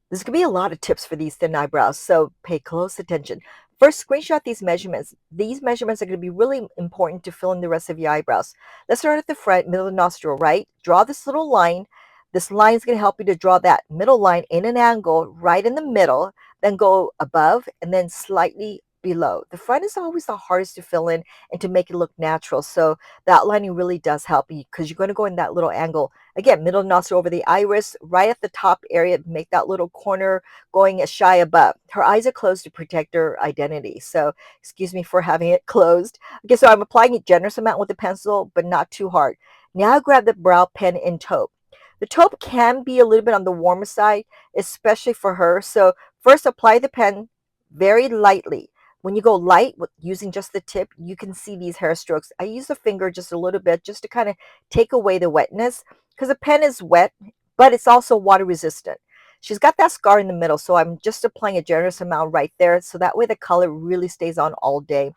There's going to be a lot of tips for these thin eyebrows, so pay close attention. First, screenshot these measurements. These measurements are going to be really important to fill in the rest of your eyebrows. Let's start at the front, middle of the nostril, right? Draw this little line. This line is going to help you to draw that middle line in an angle right in the middle, then go above and then slightly below. The front is always the hardest to fill in and to make it look natural. So the outlining really does help you because you're going to go in that little angle. Again, middle nostril over the iris, right at the top area, make that little corner going a shy above. Her eyes are closed to protect her identity. So excuse me for having it closed. Okay, so I'm applying a generous amount with the pencil, but not too hard. Now grab the brow pen in taupe. The taupe can be a little bit on the warmer side, especially for her. So first apply the pen very lightly. When you go light with using just the tip, you can see these hair strokes. I use the finger just a little bit just to kind of take away the wetness because the pen is wet, but it's also water resistant. She's got that scar in the middle, so I'm just applying a generous amount right there so that way the color really stays on all day.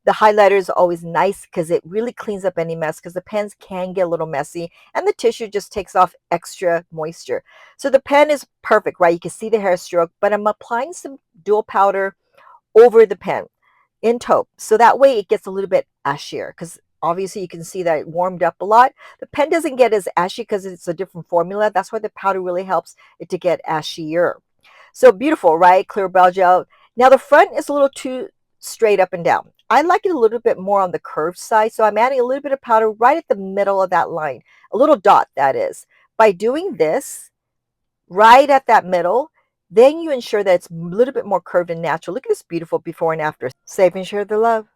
The highlighter is always nice because it really cleans up any mess because the pens can get a little messy and the tissue just takes off extra moisture. So the pen is perfect, right? You can see the hair stroke, but I'm applying some dual powder over the pen in taupe. So that way it gets a little bit ashier because obviously you can see that it warmed up a lot. The pen doesn't get as ashy because it's a different formula. That's why the powder really helps it to get ashier. So beautiful, right? Clear brow gel. Now the front is a little too straight up and down. I like it a little bit more on the curved side. So I'm adding a little bit of powder right at the middle of that line, a little dot that is. By doing this right at that middle, then you ensure that it's a little bit more curved and natural. Look at this beautiful before and after. Save and share the love.